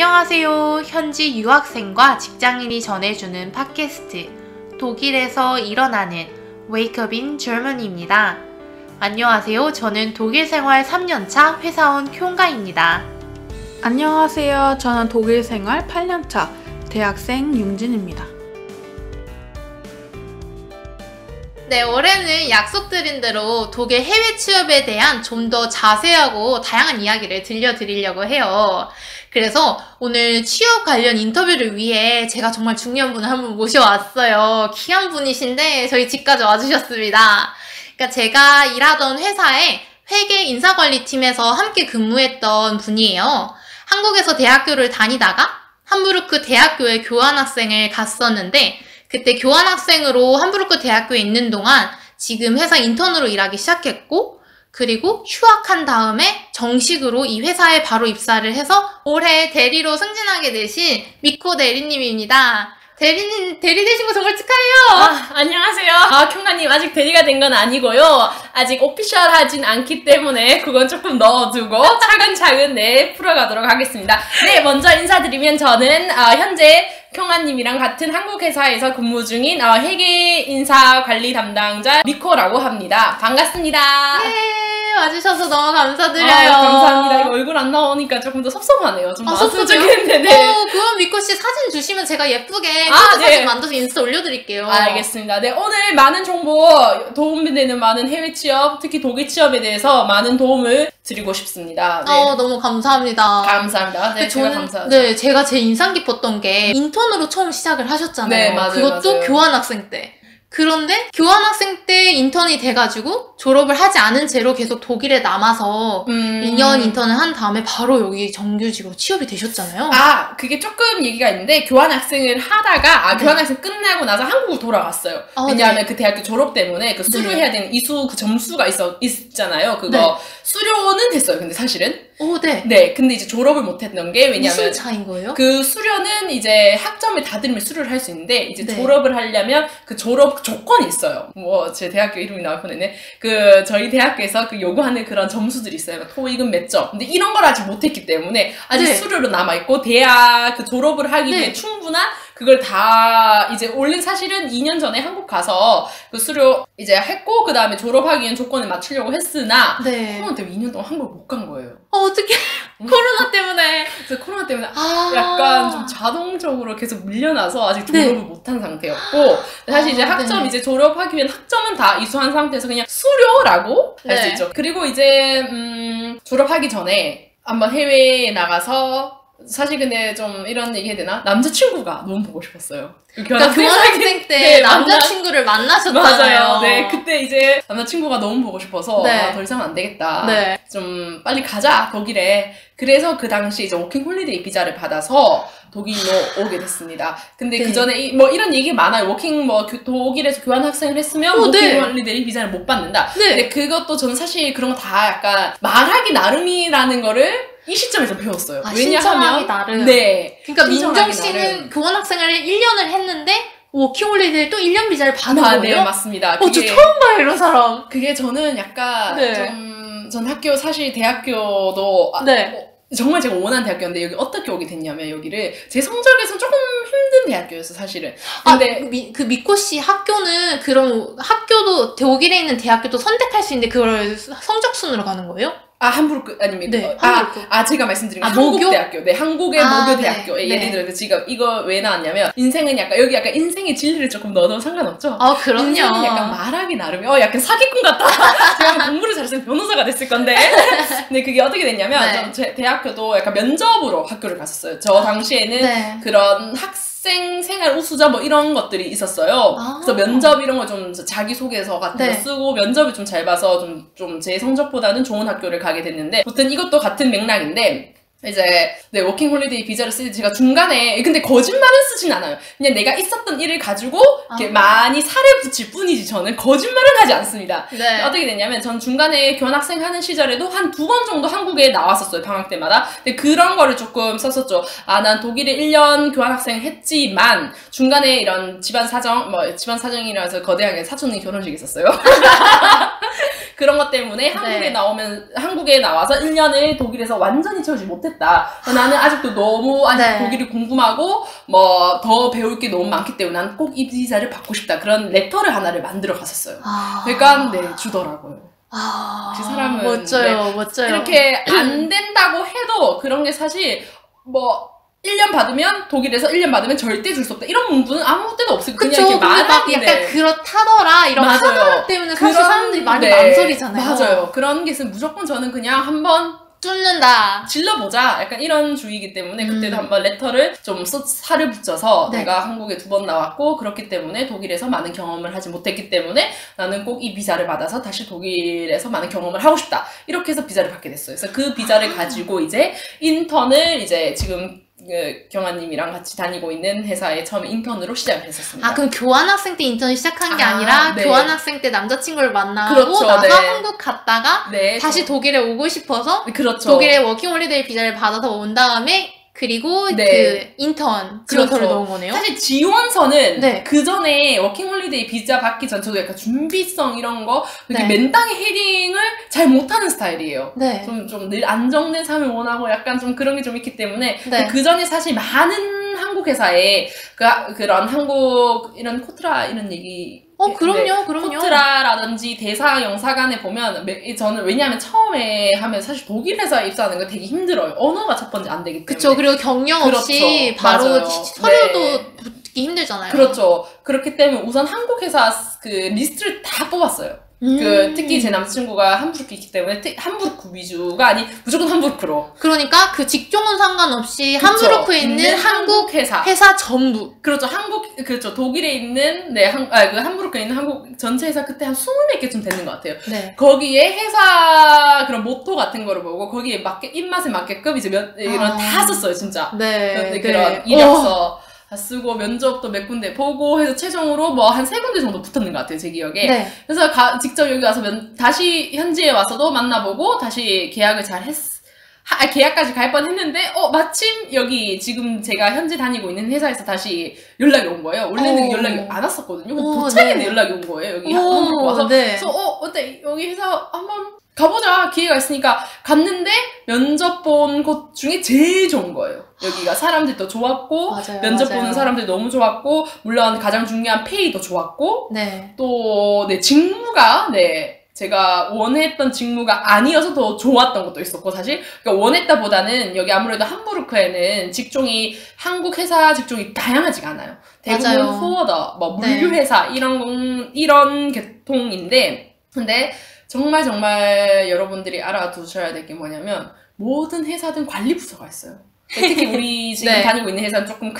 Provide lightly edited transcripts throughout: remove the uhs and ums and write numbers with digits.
안녕하세요. 현지 유학생과 직장인이 전해주는 팟캐스트 독일에서 일어나는 Wake Up in Germany입니다. 안녕하세요. 저는 독일 생활 3년차 회사원 쿄가입니다. 안녕하세요. 저는 독일 생활 8년차 대학생 융진입니다. 네, 올해는 약속드린 대로 독일 해외 취업에 대한 좀 더 자세하고 다양한 이야기를 들려드리려고 해요. 그래서 오늘 취업 관련 인터뷰를 위해 제가 정말 중요한 분을 한 분 모셔왔어요. 귀한 분이신데 저희 집까지 와주셨습니다. 그러니까 제가 일하던 회사의 회계 인사관리팀에서 함께 근무했던 분이에요. 한국에서 대학교를 다니다가 함부르크 대학교에 교환학생을 갔었는데 그때 교환학생으로 함부르크 대학교에 있는 동안 지금 회사 인턴으로 일하기 시작했고 그리고 휴학한 다음에 정식으로 이 회사에 바로 입사를 해서 올해 대리로 승진하게 되신 미코 대리님입니다. 대리 되신 거 정말 축하해요. 안녕하세요. 쿄가님 아직 대리가 된 건 아니고요. 아직 오피셜하진 않기 때문에 그건 조금 넣어두고 차근차근 풀어가도록 하겠습니다. 네, 먼저 인사드리면 저는 현재 쿄가님이랑 같은 한국 회사에서 근무 중인 회계 인사 관리 담당자 미코라고 합니다. 반갑습니다. 네, 와주셔서 너무 감사드려요. 감사합니다. 이거 얼굴 안 나오니까 조금 더 섭섭하네요. 좀 나왔으면 좋겠는데. 그럼 미코씨 사진 주시면 제가 예쁘게 네. 사진 만들어서 인스타 올려드릴게요. 알겠습니다. 네, 오늘 많은 정보, 도움이 되는 많은 해외 취업, 특히 독일 취업에 대해서 많은 도움을 드리고 싶습니다. 네. 너무 감사합니다. 감사합니다. 네, 제가 감사하죠. 네, 제가 제일 인상 깊었던 게 인턴으로 처음 시작을 하셨잖아요. 네, 맞아요. 그것도 맞아요. 교환학생 때. 그런데 교환학생 때 인턴이 돼가지고 졸업을 하지 않은 채로 계속 독일에 남아서 2년 인턴을 한 다음에 바로 여기 정규직으로 취업이 되셨잖아요. 그게 조금 얘기가 있는데 교환학생을 하다가 교환학생 끝나고 나서 한국으로 돌아갔어요. 왜냐하면 그 대학교 졸업 때문에 그 수료해야 되는 이수 그 점수가 있잖아요. 그거 수료는 됐어요. 근데 사실은. 네, 근데 이제 졸업을 못했던 게 왜냐면 무슨 차이인 거예요? 그 수료는 이제 학점을 다 들으면 수료를 할 수 있는데 이제 졸업을 하려면 그 졸업 조건이 있어요. 제 대학교 이름이 나올 뻔했네. 저희 대학교에서 요구하는 그런 점수들이 있어요. 토익은 몇 점. 근데 이런 걸 아직 못했기 때문에 아직 수료로 남아있고 대학 졸업을 하기 위해 충분한 그걸 다 이제 올린 사실은 2년 전에 한국 가서 그 수료 이제 했고 그 다음에 졸업하기 위한 조건을 맞추려고 했으나 코로나 때문에 2년 동안 한국을 못 간 거예요. 어떡해. 코로나 때문에. 그래서 코로나 때문에 약간 좀 자동적으로 계속 밀려나서 아직 졸업을 못한 상태였고 사실 이제 학점 이제 졸업하기 위한 학점은 다 이수한 상태에서 그냥 수료라고 할 수 있죠. 그리고 이제 졸업하기 전에 한번 해외에 나가서 사실 근데 좀 이런 얘기 해야 되나? 남자친구가 너무 보고 싶었어요. 그러니까 교환학생 때 남자친구를 만나셨잖아요. 맞아요. 네, 그때 이제 남자친구가 너무 보고 싶어서 더 이상은 안 되겠다. 좀 빨리 가자 독일에. 그래서 그 당시 이제 워킹 홀리데이 비자를 받아서 독일로 오게 됐습니다. 근데 그 전에 이런 얘기 많아요. 독일에서 교환학생을 했으면 워킹 홀리데이 비자를 못 받는다. 근데 그것도 저는 사실 그런 거 다 약간 말하기 나름이라는 거를 이 시점에서 배웠어요. 신청하기 나름. 그러니까 민정 씨는 교환학생을 1년을 했는데 워킹홀리데이 또 1년 비자를 받은 거예요? 네, 맞습니다. 저 처음 봐요, 이런 사람. 그게 저는 약간 전 학교 사실 대학교도 정말 제가 원하는 대학교였는데 여기 어떻게 오게 됐냐면 여기를 제 성적에서 조금 힘든 대학교였어 사실은. 근데 미코 씨 학교는 그럼 학교도 독일에 있는 대학교도 선택할 수 있는데 그걸 성적 순으로 가는 거예요? 함부르크 아닙니다. 함부르크. 제가 말씀드린 한국대학교. 네, 한국의 모교대학교. 예를 들어 지금 이거 왜 나왔냐면 인생은 여기 약간 인생의 진리를 조금 넣어도 상관없죠? 그럼요. 인생은 약간 말하기 나름이 약간 사기꾼 같다. 제가 공부를 잘했으면 변호사가 됐을 건데. 근데 그게 어떻게 됐냐면 제 대학교도 약간 면접으로 학교를 갔었어요. 저 당시에는 그런 학생 생활 우수자 이런 것들이 있었어요. 그래서 면접 이런 거 좀 자기소개서 같은 거 쓰고 면접을 좀 잘 봐서 좀 제 성적보다는 좋은 학교를 가게 됐는데 아무튼 이것도 같은 맥락인데 이제 워킹 홀리데이 비자를 쓸 때 제가 중간에 근데 거짓말은 쓰진 않아요. 그냥 내가 있었던 일을 가지고 이렇게 많이 살을 붙일 뿐이지 저는 거짓말은 하지 않습니다. 어떻게 됐냐면 전 중간에 교환학생 하는 시절에도 한 2번 정도 한국에 나왔었어요. 방학 때마다. 근데 그런 거를 조금 썼었죠. 난 독일에 1년 교환학생 했지만 중간에 이런 집안 사정이라서 거대하게 사촌이 결혼식이 있었어요. 그런 것 때문에 한국에 나와서 1년을 독일에서 완전히 채우지 못했다. 나는 아직도 너무 독일이 궁금하고 뭐 더 배울 게 너무 많기 때문에 난 꼭 이 비자를 받고 싶다. 그런 레터를 하나를 만들어 갔었어요. 그러니까 주더라고요. 그 사람은 멋져요. 이렇게 안 된다고 해도 그런 게 사실 뭐 1년 받으면 독일에서 1년 받으면 절대 줄 수 없다. 이런 문구는 아무 때도 없어요. 그냥 이렇게 말하기 약간 그렇다더라 이런 하나 때문에 사실 사람들이 많이 망설이잖아요. 맞아요. 그런 게 있으면 무조건 저는 그냥 한번 뚫는다. 질러보자. 약간 이런 주의이기 때문에 그때도 한번 레터를 좀 살을 붙여서 내가 한국에 2번 나왔고 그렇기 때문에 독일에서 많은 경험을 하지 못했기 때문에 나는 꼭 이 비자를 받아서 다시 독일에서 많은 경험을 하고 싶다. 이렇게 해서 비자를 받게 됐어요. 그래서 그 비자를 가지고 이제 인턴을 이제 지금 경아님이랑 같이 다니고 있는 회사에 처음 인턴으로 시작을 했었습니다. 그럼 교환학생 때 인턴을 시작한 게 아니라 교환학생 때 남자친구를 만나고 나서 한국 갔다가 다시 독일에 오고 싶어서 독일에 워킹홀리데이 비자를 받아서 온 다음에 그리고 그 인턴 지원서를 넣은 거네요? 사실 지원서는 그 전에 워킹홀리데이 비자 받기 전 저도 약간 준비성 이런 거 이렇게 맨땅에 헤딩을 잘 못하는 스타일이에요. 좀 늘 안정된 삶을 원하고 약간 좀 그런 게 좀 있기 때문에 그 전에 사실 많은 한국 회사에 그런 한국 이런 코트라 이런 얘기 그럼요. 코트라라든지 대사 영사관에 보면 저는 왜냐하면 처음에 하면 사실 독일 회사에 입사하는 거 되게 힘들어요. 언어가 첫 번째 안 되기 때문에. 그렇죠. 그리고 경력 없이 바로 서류도 붙기 힘들잖아요. 그렇죠. 그렇기 때문에 우선 한국 회사 그 리스트를 다 뽑았어요. 특히 제 남자친구가 함부르크이기 때문에 함부르크 위주가 아니 무조건 함부르크로. 그러니까 그 직종은 상관없이 함부르크에 있는 한국 회사 전부. 그렇죠. 독일에 있는 그 함부르크에 있는 한국 전체 회사 그때 한 20몇 개쯤 되는 것 같아요. 거기에 회사 그런 모토 같은 거를 보고 거기에 입맛에 맞게끔 이제 이런 다 썼어요, 진짜. 그런 이력서 다 쓰고 면접도 몇 군데 보고 해서 최종으로 뭐 한 3군데 정도 붙었는 것 같아요, 제 기억에. 그래서 직접 여기 와서 다시 현지에 와서도 만나보고 다시 계약을 계약까지 갈 뻔했는데 마침 여기 지금 제가 현재 다니고 있는 회사에서 다시 연락이 온 거예요. 원래는 연락이 안 왔었거든요. 도착했는데 연락이 온 거예요. 여기 한국 와서. 그래서 어때? 여기 회사 한번 가보자. 기회가 있으니까 갔는데 면접 본 곳 중에 제일 좋은 거예요. 여기가 사람들도 좋았고 면접 보는 사람들 너무 좋았고 물론 가장 중요한 페이도 좋았고 또 직무가 제가 원했던 직무가 아니어서 더 좋았던 것도 있었고 사실 그러니까 원했다보다는 여기 아무래도 함부르크에는 직종이 한국 회사 직종이 다양하지가 않아요. 대부분 포워더, 뭐 물류회사 이런 계통인데 근데 정말 여러분들이 알아두셔야 될 게 뭐냐면 모든 회사든 관리부서가 있어요. 특히 우리 지금 다니고 있는 회사는 조금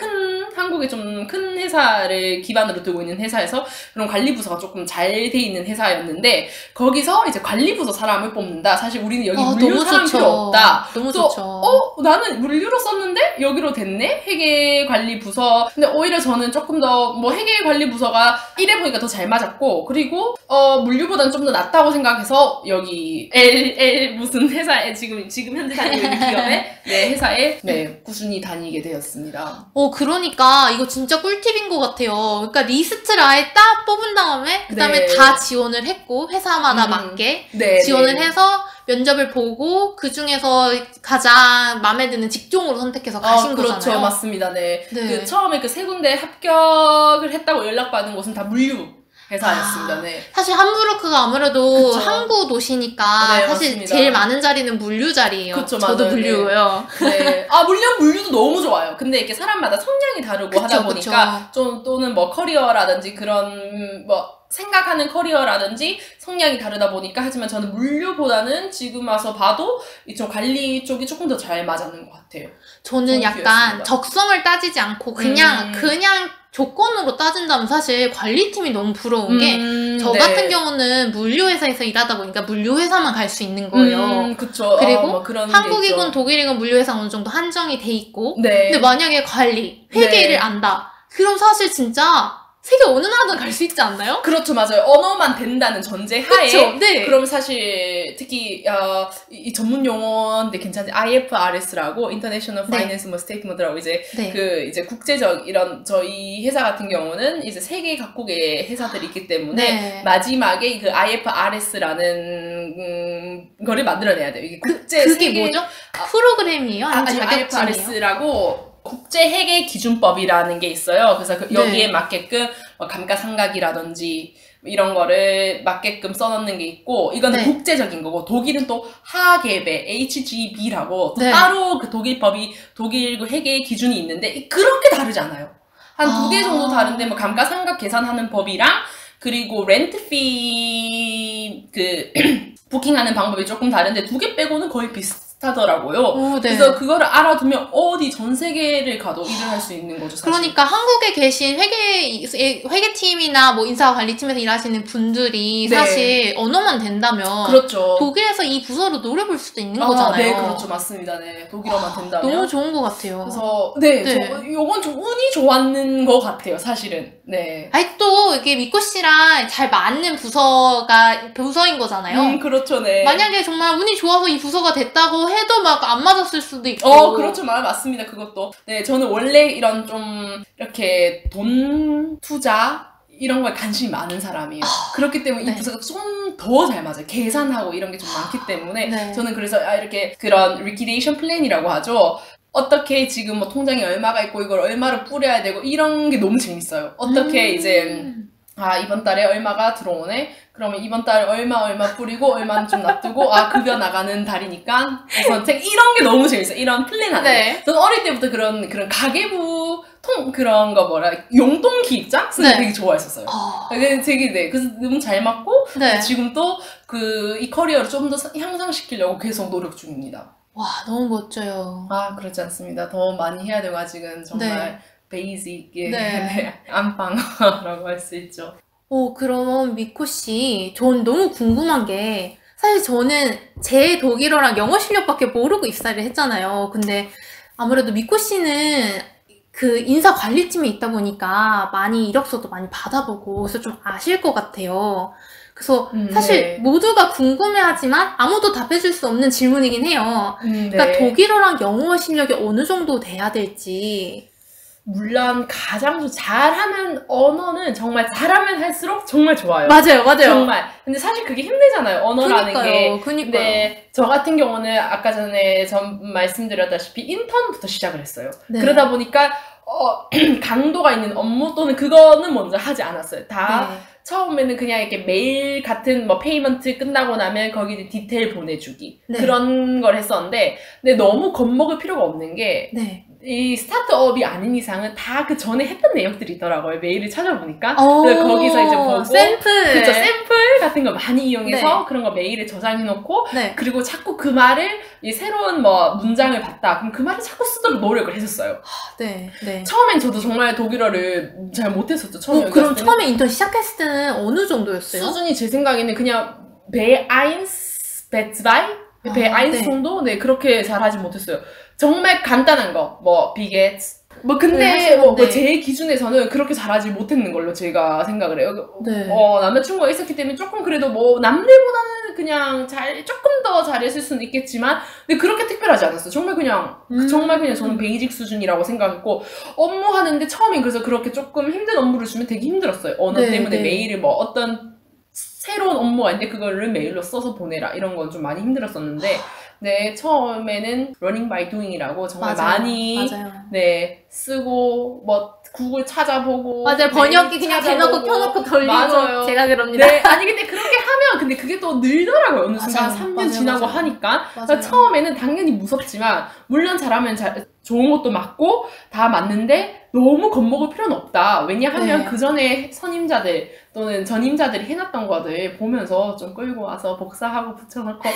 한국에 좀 큰 회사를 기반으로 두고 있는 회사에서 그런 관리부서가 조금 잘 돼 있는 회사였는데 거기서 이제 관리부서 사람을 뽑는다. 사실 우리는 여기 물류 사람 필요 없다. 너무 좋죠. 나는 물류로 썼는데 여기로 됐네? 회계관리부서. 근데 오히려 저는 조금 더 회계관리부서가 일해보니까 더 잘 맞았고 그리고 물류보다는 좀 더 낫다고 생각해서 여기 무슨 회사에 지금 현재 다니고 있는 기업의 회사에 꾸준히 다니게 되었습니다. 그러니까 이거 진짜 꿀팁인 것 같아요. 그러니까 리스트를 아예 딱 뽑은 다음에 그다음에 다 지원을 했고 회사마다 맞게 지원을 해서 면접을 보고 그 중에서 가장 마음에 드는 직종으로 선택해서 가신 거잖아요. 그렇죠. 맞습니다. 그 처음에 그 3군데 합격을 했다고 연락받은 곳은 다 물류 회사였습니다. 사실 함부르크가 아무래도 항구 도시니까 사실 맞습니다. 제일 많은 자리는 물류 자리예요. 저도 물류고요. 물론 물류도 너무 좋아요. 근데 이렇게 사람마다 성향이 다르고 하다 보니까 좀 또는 뭐 커리어라든지 그런 생각하는 커리어라든지 성향이 다르다 보니까 하지만 저는 물류보다는 지금 와서 봐도 이쪽 관리 쪽이 조금 더 잘 맞았는 것 같아요. 저는 약간 적성을 따지지 않고 그냥 조건으로 따진다면 사실 관리팀이 너무 부러운 게 저 같은 경우는 물류회사에서 일하다 보니까 물류회사만 갈 수 있는 거예요. 그쵸. 그리고 한국이건 독일이건 물류회사 어느 정도 한정이 돼 있고 근데 만약에 회계를 안다. 그럼 사실 진짜 세계 어느 나라든 갈 수 있지 않나요? 그렇죠, 맞아요. 언어만 된다는 전제 하에. 그쵸, 네. 그럼 사실 특히 이 전문 용어인데 괜찮지? IFRS라고 International Finance 뭐 Statement라고 이제 네. 이제 국제적 이런 저희 회사 같은 경우는 이제 세계 각국의 회사들이 있기 때문에 네. 마지막에 그 IFRS라는 거를 만들어내야 돼요. 이게 국제 그게 세계 뭐죠? 프로그램이에요? 아니면 자격증이에요? IFRS라고 국제회계 기준법이라는 게 있어요. 그래서 여기에 맞게끔 뭐 감가상각이라든지 이런 거를 맞게끔 써놓는 게 있고, 이거는 국제적인 거고, 독일은 또 하계배, HGB라고 따로 그 독일 그 회계 기준이 있는데, 그렇게 다르지 않아요. 한 2개 정도 다른데, 뭐 감가상각 계산하는 법이랑, 그리고 렌트피 부킹하는 방법이 조금 다른데 2개 빼고는 거의 비슷하더라고요. 그래서 그거를 알아두면 어디 전 세계를 가도 일을 할 수 있는 거죠, 사실. 그러니까 한국에 계신 회계팀이나 뭐 인사관리팀에서 일하시는 분들이 사실 언어만 된다면 그렇죠. 독일에서 이 부서로 노려볼 수도 있는 거잖아요. 네, 그렇죠. 맞습니다. 네, 독일어만 된다면. 너무 좋은 것 같아요. 그래서 요건 좀 운이 좋았는 것 같아요, 사실은. 네. 아니 또 이게 미코 씨랑 잘 맞는 부서인 거잖아요. 그렇죠, 네. 만약에 정말 운이 좋아서 이 부서가 됐다고 해도 막 안 맞았을 수도 있고. 그렇죠. 맞습니다. 그것도. 네, 저는 원래 이런 좀 이렇게 돈 투자 이런 거에 관심이 많은 사람이에요. 그렇기 때문에 이 부서가 좀 더 잘 맞아요. 계산하고 이런 게 좀 많기 때문에 저는 그래서 이렇게 그런 리퀴데이션 플랜이라고 하죠. 어떻게 지금 뭐 통장에 얼마가 있고 이걸 얼마를 뿌려야 되고 이런 게 너무 재밌어요. 어떻게 이제 이번 달에 얼마가 들어오네? 그러면 이번 달에 얼마 뿌리고 얼마는 좀 놔두고 급여 나가는 달이니까 우선 이런 게 너무 재밌어요. 이런 플랜 하는 게. 저는 어릴 때부터 그런 가계부 그런 거 용돈 기입장 쓰는 거 되게 좋아했었어요. 되게 그래서 너무 잘 맞고 지금 또 이 커리어를 좀 더 향상시키려고 계속 노력 중입니다. 와, 너무 멋져요. 그렇지 않습니다. 더 많이 해야 되고 아직은 정말 베이직 안방이라고 할 수 있죠. 그럼 미코 씨, 전 너무 궁금한 게 사실 저는 제 독일어랑 영어 실력밖에 모르고 입사를 했잖아요. 근데 아무래도 미코 씨는 그 인사관리팀에 있다 보니까 많이 이력서도 많이 받아보고 그래서 좀 아실 것 같아요. 그래서 사실 모두가 궁금해하지만 아무도 답해줄 수 없는 질문이긴 해요. 그러니까 독일어랑 영어 실력이 어느 정도 돼야 될지. 물론 가장 잘하는 언어는 정말 잘하면 할수록 정말 좋아요. 맞아요. 정말. 근데 사실 그게 힘들잖아요. 언어라는 게. 그니까요. 근데 저 같은 경우는 아까 전에 말씀드렸다시피 인턴부터 시작을 했어요. 그러다 보니까 강도가 있는 업무 또는 그거는 먼저 하지 않았어요. 처음에는 그냥 이렇게 메일 같은 페이먼트 끝나고 나면 거기 디테일 보내주기 그런 걸 했었는데, 근데 너무 겁먹을 필요가 없는 게 이 스타트업이 아닌 이상은 다 그 전에 했던 내역들이 있더라고요. 메일을 찾아보니까. 거기서 이제 보고. 샘플. 그쵸, 샘플 같은 거 많이 이용해서 그런 거 메일에 저장해놓고. 그리고 자꾸 그 말을, 이 새로운 문장을 봤다. 그럼 그 말을 자꾸 쓰도록 노력을 했었어요. 처음엔 저도 정말 독일어를 잘 못했었죠. 그럼 처음에 인턴 시작했을 때는 어느 정도였어요? 수준이 제 생각에는 그냥 B1, B2, B1 정도? 그렇게 잘하지 못했어요. 정말 간단한 거, 비게츠. 근데, 제 기준에서는 그렇게 잘하지 못했는 걸로 제가 생각을 해요. 남자친구가 있었기 때문에 조금 그래도 남들보다는 그냥 조금 더 잘했을 수는 있겠지만, 근데 그렇게 특별하지 않았어요. 정말 그냥 저는 베이직 수준이라고 생각했고, 업무하는데 처음엔 그래서 그렇게 조금 힘든 업무를 주면 되게 힘들었어요. 언어 때문에 메일을 어떤 새로운 업무가 있는데 그거를 메일로 써서 보내라. 이런 건 좀 많이 힘들었었는데, 처음에는 running by doing이라고 정말 많이 쓰고 구글 찾아보고 번역기 그냥 대놓고 켜놓고 돌리고 제가 그럽니다. 아니 근데 그렇게 하면 근데 그게 또 늘더라고요. 어느 순간 3년 지나고 하니까. 그러니까 처음에는 당연히 무섭지만 물론 잘하면 좋은 것도 맞고 다 맞는데 너무 겁먹을 필요는 없다. 왜냐하면 그 전에 선임자들 또는 전임자들이 해놨던 거들 보면서 좀 끌고 와서 복사하고 붙여놓고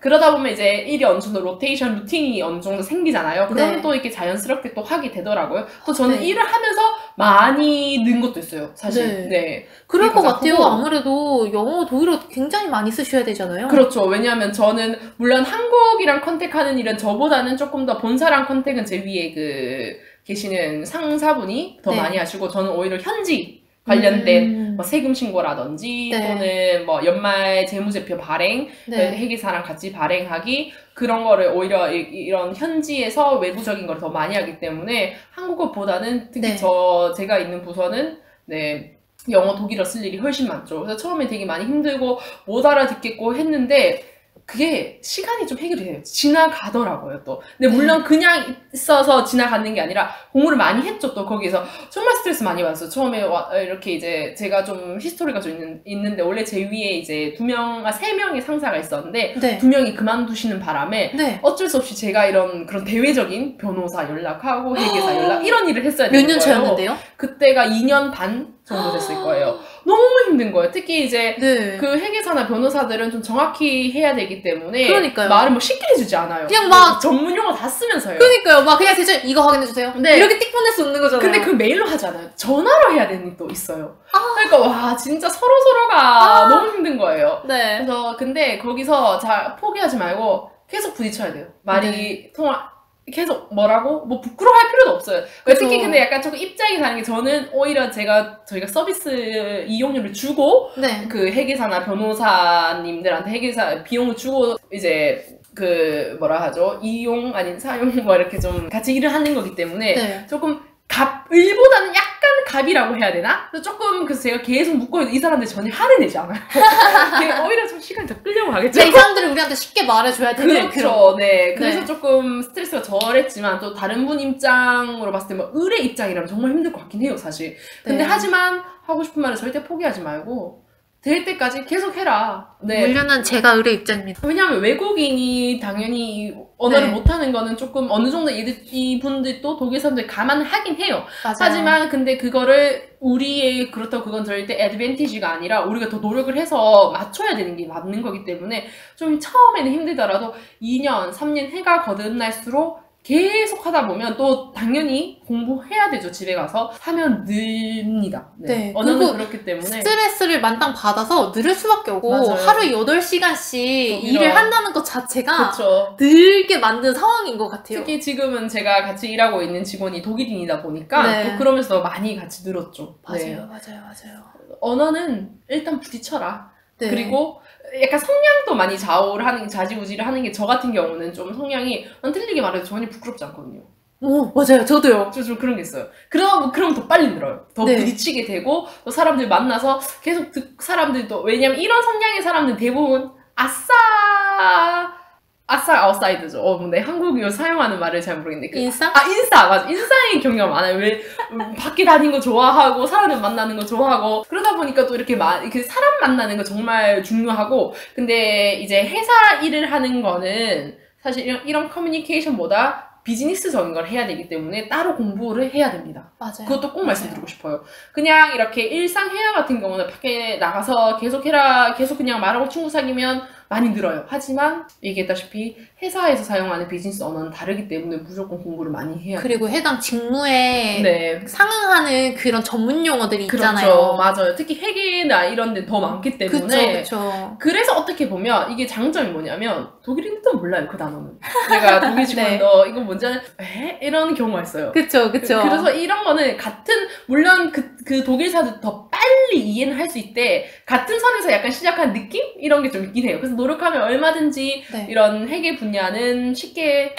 그러다 보면 이제 일이 어느 정도 로테이션 루틴이 어느 정도 생기잖아요. 그러면 또 이렇게 자연스럽게 또 하게 되더라고요. 또 저는 일을 하면서 많이 는 것도 있어요, 사실. 그럴 것 같아요. 아무래도 영어, 독일어 굉장히 많이 쓰셔야 되잖아요. 그렇죠. 왜냐하면 저는 물론 한국이랑 컨택하는 일은 저보다는 조금 더 본사랑 컨택은 제 위에 계시는 상사분이 더 많이 하시고 저는 오히려 현지 관련된 뭐 세금 신고라든지 또는 뭐 연말 재무제표 발행, 회계사랑 같이 발행하기 그런 거를 오히려 이런 현지에서 외부적인 걸 더 많이 하기 때문에 한국어보다는 특히 제가 있는 부서는 영어, 독일어 쓸 일이 훨씬 많죠. 그래서 처음에 되게 많이 힘들고 못 알아듣겠고 했는데 그게 시간이 좀 해결이 돼요. 지나가더라고요, 또. 근데 물론 그냥 있어서 지나가는 게 아니라 공부를 많이 했죠, 또 거기서. 정말 스트레스 많이 받았어요. 처음에 이렇게 이제 제가 좀 히스토리가 좀 있는데 원래 제 위에 이제 3명의 상사가 있었는데 2명이 그만두시는 바람에 어쩔 수 없이 제가 그런 대외적인 변호사 연락하고 회계사 연락 이런 일을 했어야 되는 거예요. 몇 년 차였는데요? 그때가 2년 반 정도 됐을 거예요. 너무 힘든 거예요. 특히 이제 그 회계사나 변호사들은 좀 정확히 해야 되기 때문에 그러니까요. 말을 뭐 쉽게 해주지 않아요. 그냥 막 전문 용어 다 쓰면서요. 그러니까요. 막 그냥 대충 이거 확인해주세요. 이렇게 띡 보낼 수 없는 거잖아요. 근데 그 메일로 하잖아요. 전화로 해야 되는 게 또 있어요. 그러니까 와 진짜 서로가 너무 힘든 거예요. 그래서 근데 거기서 포기하지 말고 계속 부딪혀야 돼요. 말이 계속 뭐라고? 뭐 부끄러워할 필요도 없어요. 특히 근데 약간 조금 입장이 다른 게 저는 오히려 저희가 서비스 이용료를 주고 그 회계사나 변호사님들한테 회계사 비용을 주고 이제 그 뭐라 하죠? 이용 아닌 사용 뭐 이렇게 좀 같이 일을 하는 거기 때문에 조금 일보다는 약간 갑이라고 해야 되나? 조금 그래서 제가 계속 묻고 이 사람들 전혀 화를 내지 않아요. 오히려 좀 시간이 더 끌려고 가겠죠. 이 사람들은 우리한테 쉽게 말해줘야 되는 그렇죠. 그래서 조금 스트레스가 덜했지만 또 다른 분 입장으로 봤을 때 뭐 의뢰 입장이라면 정말 힘들 것 같긴 해요, 사실. 근데 하지만 하고 싶은 말을 절대 포기하지 말고 될 때까지 계속 해라. 물론은 제가 의뢰 입장입니다. 왜냐하면 외국인이 당연히 언어를 못하는 거는 조금 어느 정도 이분들도 독일 사람들 감안하긴 해요. 하지만 근데 그거를 그렇다고 그건 절대 애드밴티지가 아니라 우리가 더 노력을 해서 맞춰야 되는 게 맞는 거기 때문에 좀 처음에는 힘들더라도 2년, 3년 해가 거듭날수록 계속 하다 보면 또 당연히 공부해야 되죠. 집에 가서 하면 늘립니다. 언어는 그렇기 때문에 스트레스를 만땅 받아서 늘을 수밖에 없고 하루 8시간씩 일을 한다는 것 자체가 늘게 만든 상황인 것 같아요. 특히 지금은 제가 같이 일하고 있는 직원이 독일인이다 보니까 또 그러면서 많이 같이 늘었죠. 맞아요. 언어는 일단 부딪혀라. 그리고 약간 성향도 많이 좌지우지를 하는 게 저 같은 경우는 좀 성향이 틀리게 말해도 전혀 부끄럽지 않거든요. 맞아요. 저도요. 좀 그런 게 있어요. 그럼 더 빨리 늘어요. 더 부딪히게 되고 또 사람들 만나서 계속 사람들도 왜냐면 이런 성향의 사람들은 대부분 아싸 아웃사이드죠. 근데 한국어 사용하는 말을 잘 모르겠는데. 인싸? 인싸! 맞아. 인싸인 경우가 많아요. 왜, 밖에 다니는 거 좋아하고, 사람들 만나는 거 좋아하고, 그러다 보니까 또 이렇게 사람 만나는 거 정말 중요하고, 근데 이제 회사 일을 하는 거는 사실 이런 커뮤니케이션보다 비즈니스적인 걸 해야 되기 때문에 따로 공부를 해야 됩니다. 그것도 꼭 말씀드리고 싶어요. 그냥 이렇게 일상 회화 같은 경우는 밖에 나가서 계속 그냥 말하고 친구 사귀면 많이 늘어요. 하지만 얘기했다시피 회사에서 사용하는 비즈니스 언어는 다르기 때문에 무조건 공부를 많이 해야 돼요. 그리고 해당 직무에 상응하는 그런 전문 용어들이 있잖아요. 그렇죠. 맞아요. 특히 회계나 이런 데 더 많기 때문에. 그쵸. 그래서 어떻게 보면 이게 장점이 뭐냐면 독일인도 몰라요. 그 단어는. 내가 독일 직원도 이거 뭔지 이런 경우가 있어요. 그쵸. 그래서 이런 거는 물론 그 독일사도 더 빨리 이해는 할 수 있대. 같은 선에서 약간 시작한 느낌? 이런 게 좀 있긴 해요. 그래서 노력하면 얼마든지 이런 회계 분야는 쉽게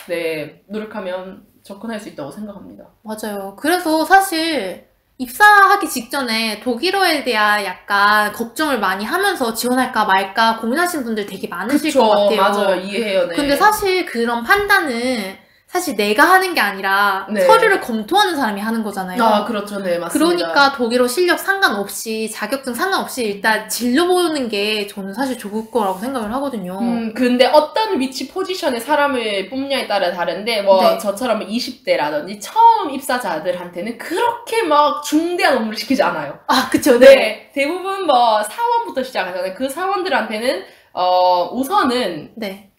노력하면 접근할 수 있다고 생각합니다. 맞아요. 그래서 사실 입사하기 직전에 독일어에 대한 약간 걱정을 많이 하면서 지원할까 말까 고민하시는 분들 되게 많으실 것 같아요. 맞아요. 이해해요. 근데 사실 그런 판단은 사실 내가 하는 게 아니라 서류를 검토하는 사람이 하는 거잖아요. 그렇죠. 네, 맞습니다. 그러니까 독일어 실력 상관없이 자격증 상관없이 일단 진로보는 게 저는 사실 좋을 거라고 생각을 하거든요. 근데 어떤 위치 포지션의 사람을 뽑냐에 따라 다른데 저처럼 20대라든지 처음 입사자들한테는 그렇게 막 중대한 업무를 시키지 않아요. 그쵸. 대부분 사원부터 시작하잖아요. 그 사원들한테는 우선은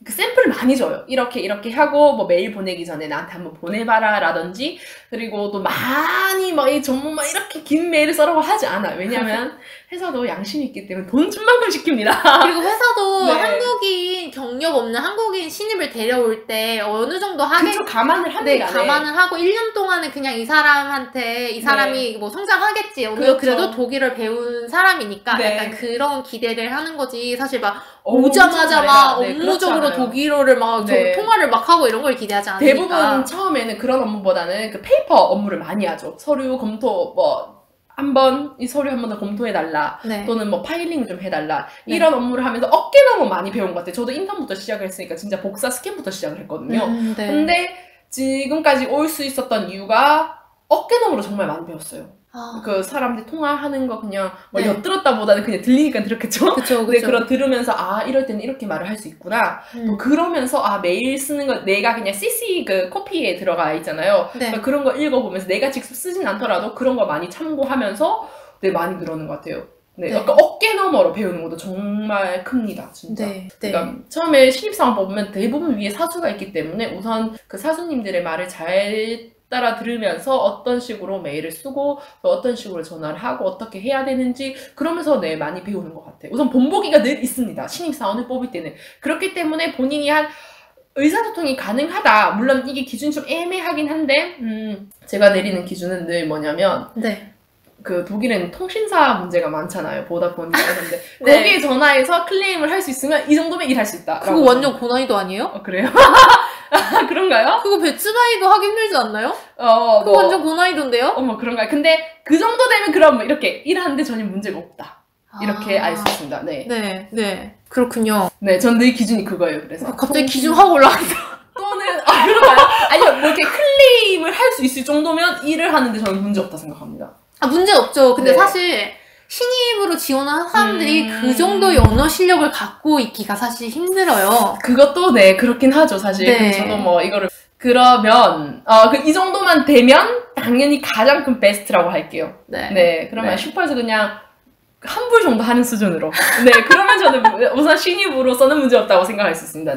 그 샘플을 많이 줘요. 이렇게 하고 메일 보내기 전에 나한테 한번 보내봐라 라든지 그리고 또 많이 정말 이렇게 긴 메일을 써라고 하지 않아요. 왜냐면 회사도 양심이 있기 때문에 돈 준 만큼 시킵니다. 그리고 회사도 한국인 경력 없는 한국인 신입을 데려올 때 어느 정도 하겠... 그쵸, 감안을 합니다. 네, 감안을 하고 1년 동안은 그냥 이 사람한테 이 사람이 뭐 성장하겠지. 그렇죠. 그래도 독일어를 배운 사람이니까 약간 그런 기대를 하는 거지. 사실 막 오자마자 막 업무적으로 독일어를 막 통화를 막 하고 이런 걸 기대하지 않으니까. 대부분 처음에는 그런 업무보다는 그 페이퍼 업무를 많이 하죠. 서류 검토 이 서류 한 번 더 검토해달라. 또는 뭐 파일링 좀 해달라. 이런 업무를 하면서 어깨너머 많이 배운 것 같아요. 저도 인턴부터 시작을 했으니까 진짜 복사 스캔부터 시작을 했거든요. 근데 지금까지 올 수 있었던 이유가 어깨너머로 정말 많이 배웠어요. 그 사람들 통화하는 거 그냥 뭐 엿들었다 보다는 그냥 들리니까 들었겠죠? 그쵸. 근데 그런 들으면서 이럴 때는 이렇게 말을 할 수 있구나. 또 그러면서 메일 쓰는 거 내가 그냥 CC 그 코피에 들어가 있잖아요. 그러니까 그런 거 읽어보면서 내가 직접 쓰진 않더라도 그런 거 많이 참고하면서 많이 늘어는 것 같아요. 그러니까 어깨너머로 배우는 것도 정말 큽니다, 진짜. 그러니까 처음에 신입사원 뽑으면 대부분 위에 사수가 있기 때문에 우선 그 사수님들의 말을 잘 따라 들으면서 어떤 식으로 메일을 쓰고 또 어떤 식으로 전화를 하고 어떻게 해야 되는지 그러면서 많이 배우는 것 같아요. 우선 본보기가 늘 있습니다. 신입사원을 뽑을 때는. 그렇기 때문에 본인이 한 의사소통이 가능하다. 물론 이게 기준이 좀 애매하긴 한데 제가 내리는 기준은 늘 뭐냐면 그 독일에는 통신사 문제가 많잖아요. 보다폰이나 이런데 거기에 전화해서 클레임을 할 수 있으면 이 정도면 일할 수 있다. 그거 완전 고난이도 아니에요? 그래요? 그런가요? 그거 배츠나이도 하기 힘들지 않나요? 그거 완전 고난이도인데요? 그런가요? 근데 그 정도 되면 그럼 이렇게 일하는데 전혀 문제가 없다. 이렇게 알 수 있습니다. 그렇군요. 전 늘 기준이 그거예요. 그래서 갑자기 기준 확 올라갔어. 또는 그런가요? 아니요, 뭐 이렇게 클레임을 할 수 있을 정도면 일을 하는데 저는 문제 없다 생각합니다. 문제 없죠. 근데 사실 신입으로 지원한 사람들이 그 정도의 언어 실력을 갖고 있기가 사실 힘들어요. 그것도 그렇긴 하죠, 사실. 저도 뭐 이거를 그러면 이 정도만 되면 당연히 가장 큰 베스트라고 할게요. 그러면 슈퍼에서 그냥 한 불 정도 하는 수준으로. 그러면 저는 우선 신입으로서는 문제 없다고 생각할 수 있습니다.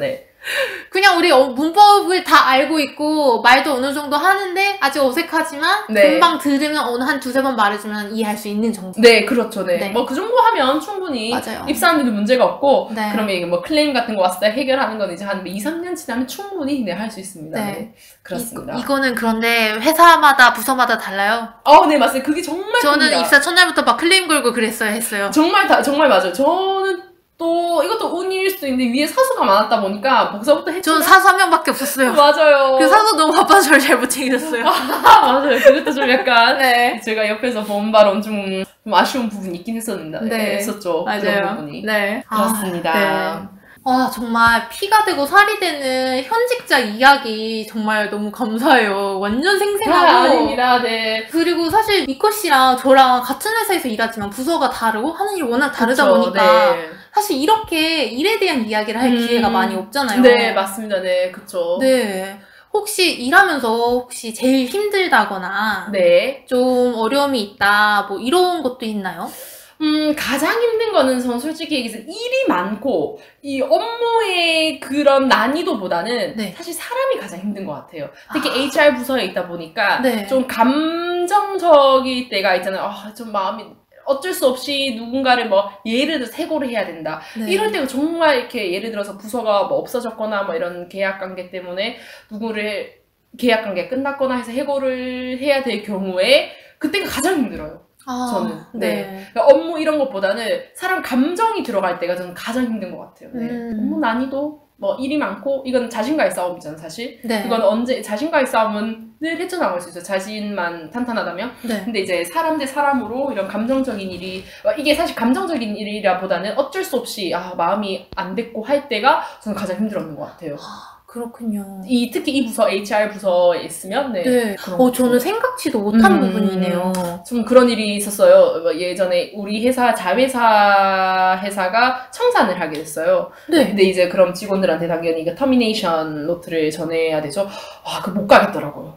그냥 우리 문법을 다 알고 있고 말도 어느 정도 하는데 아직 어색하지만 금방 들으면 한 두세 번 말해주면 이해할 수 있는 정도. 그렇죠. 뭐 그 정도 하면 충분히 입사하는데도 문제가 없고 그러면 이게 뭐 클레임 같은 거 왔을 때 해결하는 건 이제 한 2-3년 지나면 충분히 할 수 있습니다. 그렇습니다. 이거는 그런데 회사마다 부서마다 달라요? 네, 맞습니다. 그게 정말 저는 큽니다. 입사 첫날부터 막 클레임 걸고 그랬어요. 정말 맞아요. 저는 또 이것도 운일 수도 있는데 위에 사수가 많았다 보니까 복사부터 했지만 전 사수 한 명밖에 없었어요. 맞아요. 그 사수 너무 바빠서 저를 잘 못 챙겨줬어요. 맞아요. 그것도 좀 약간 제가 옆에서 본 바로는 좀 아쉬운 부분이 있긴 했었는데 했었죠. 맞아요. 그런 부분이. 그렇습니다. 정말 피가 되고 살이 되는 현직자 이야기 정말 너무 감사해요. 완전 생생하고. 아닙니다. 그리고 사실 미코 씨랑 저랑 같은 회사에서 일하지만 부서가 다르고 하는 일이 워낙 다르다 보니까 사실 이렇게 일에 대한 이야기를 할 기회가 많이 없잖아요. 맞습니다. 그쵸. 혹시 일하면서 제일 힘들다거나 좀 어려움이 있다 뭐 이런 것도 있나요? 가장 힘든 거는 전 솔직히 얘기해서 일이 많고 이 업무의 그런 난이도보다는 사실 사람이 가장 힘든 것 같아요. 특히 HR 부서에 있다 보니까 좀 감정적일 때가 있잖아요. 좀 마음이 어쩔 수 없이 누군가를 뭐 예를 들어서 해고를 해야 된다. 이럴 때가 정말 이렇게 예를 들어서 부서가 뭐 없어졌거나 뭐 이런 계약관계 때문에 누구를 계약관계가 끝났거나 해서 해고를 해야 될 경우에 그때가 가장 힘들어요. 저는. 그러니까 업무 이런 것보다는 사람 감정이 들어갈 때가 저는 가장 힘든 것 같아요. 업무 난이도, 뭐 일이 많고, 이건 자신과의 싸움이잖아, 사실. 이건 자신과의 싸움은 늘 헤쳐나갈 수 있어요. 자신만 탄탄하다면. 근데 이제 사람 대 사람으로 이런 감정적인 일이, 이게 사실 감정적인 일이라 보다는 어쩔 수 없이, 마음이 안 됐고 할 때가 저는 가장 힘들었는 것 같아요. 그렇군요. 특히 이 부서, HR 부서에 있으면, 저는 생각지도 못한 부분이네요. 좀 그런 일이 있었어요. 예전에 우리 회사가 청산을 하게 됐어요. 근데 이제 그럼 직원들한테 당연히 그 터미네이션 노트를 전해야 되죠. 그거 못 가겠더라고요.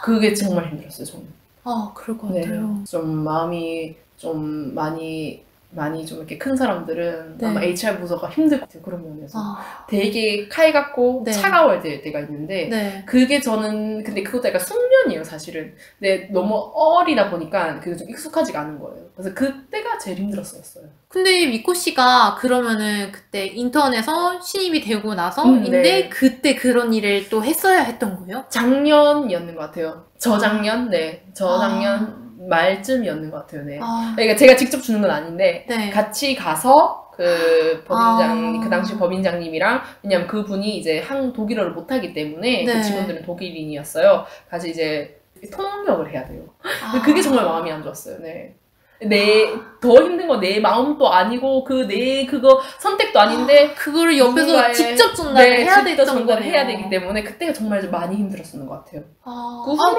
그게 정말 힘들었어요, 저는. 그럴 것 같아요. 좀 마음이 좀 많이 좀 이렇게 큰 사람들은 아마 HR 부서가 힘들 것 같아요. 그런 면에서. 되게 칼 같고 차가워야 될 때가 있는데 그게 저는 근데 그것도 약간 숙명 3년이에요, 사실은. 근데 너무 어리다 보니까 그게 좀 익숙하지가 않은 거예요. 그래서 그때가 제일 힘들었어요. 근데 미코 씨가 그러면은 그때 인턴에서 신입이 되고 나서인데 네. 그때 그런 일을 또 했어야 했던 거예요? 작년이었는 것 같아요. 저작년? 네. 저작년 말쯤이었는 것 같아요. 네. 그러니까 제가 직접 주는 건 아닌데 네. 같이 가서 그 법인장 그 당시 법인장님이랑 왜냐면 그분이 이제 독일어를 못하기 때문에 네. 그 직원들은 독일인이었어요. 가서 이제 통역을 해야 돼요. 그게 정말 마음이 안 좋았어요. 네. 더 힘든 건 내 마음도 아니고 그거 선택도 아닌데 그거를 옆에서 직접 전달을 해야 됐던 거네요. 해야 되기 때문에 그때가 정말 좀 많이 힘들었었는 것 같아요.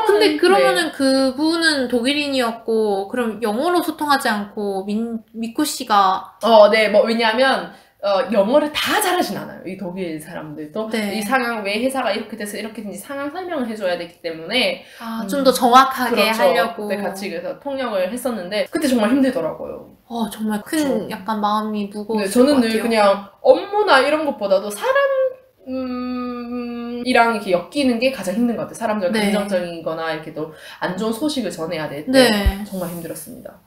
근데 그러면은 그분은 독일인이었고 그럼 영어로 소통하지 않고 미코 씨가 네, 뭐 왜냐하면 영어를 다 잘하진 않아요. 이 독일 사람들도. 네. 이 상황, 왜 회사가 이렇게 돼서 이렇게든지 상황 설명을 해줘야 되기 때문에. 좀 더 정확하게 그렇죠. 하려고. 그때 같이 그래서 통역을 했었는데, 그때 정말 힘들더라고요. 정말 큰 그렇죠. 약간 마음이 무거웠을 저는 것 늘 같아요. 그냥 업무나 이런 것보다도 이랑 이렇게 엮이는 게 가장 힘든 것 같아요. 사람들 감정적인 거나 이렇게 또 안 좋은 소식을 전해야 될 때. 정말 힘들었습니다.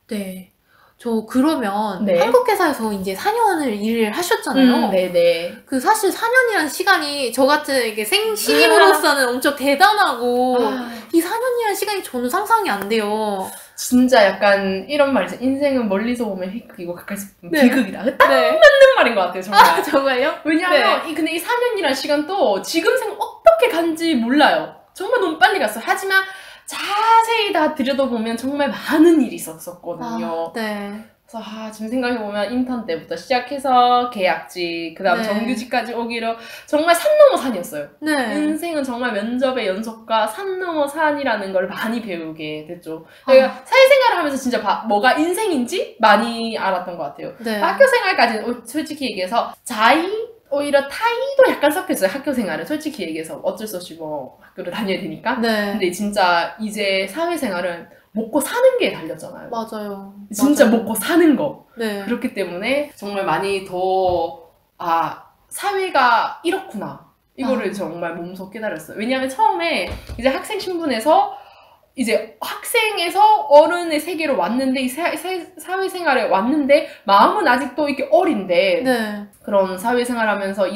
네. 저 그러면 네. 한국 회사에서 이제 4년을 일을 하셨잖아요. 네네. 그 사실 4년이라는 시간이 저 같은 이게 생신입으로서는 엄청 대단하고 이 4년이라는 시간이 저는 상상이 안 돼요. 진짜 약간 이런 말이죠. 인생은 멀리서 보면 희극이고 가까이서 보면 비극이다. 딱 네. 맞는 말인 것 같아요, 정말. 정말요? 왜냐하면 근데 이 4년이라는 시간도 지금 어떻게 간지 몰라요. 정말 너무 빨리 갔어요. 하지만 자세히 다 들여다보면 정말 많은 일이 있었거든요. 네. 그래서 지금 생각해보면 인턴 때부터 시작해서 계약직, 그 다음 정규직까지 오기로 정말 산 넘어 산이었어요. 네. 인생은 정말 면접의 연속과 산 넘어 산이라는 걸 많이 배우게 됐죠. 그러니까 사회생활을 하면서 진짜 뭐가 인생인지 많이 알았던 것 같아요. 네. 학교생활까지는 솔직히 얘기해서 오히려 타이도 약간 섞였어요. 학교생활은 솔직히 얘기해서 어쩔 수 없이 뭐 학교를 다녀야 되니까. 근데 진짜 이제 사회생활은 먹고 사는 게 달렸잖아요. 맞아요. 진짜 먹고 사는 거. 네. 그렇기 때문에 정말 많이 더 사회가 이렇구나. 이거를 정말 몸소 깨달았어요. 왜냐하면 처음에 이제 학생 신분에서 이제 학생에서 어른의 세계로 왔는데 이 사회생활에 왔는데 마음은 아직도 이렇게 어린데 그런 사회생활하면서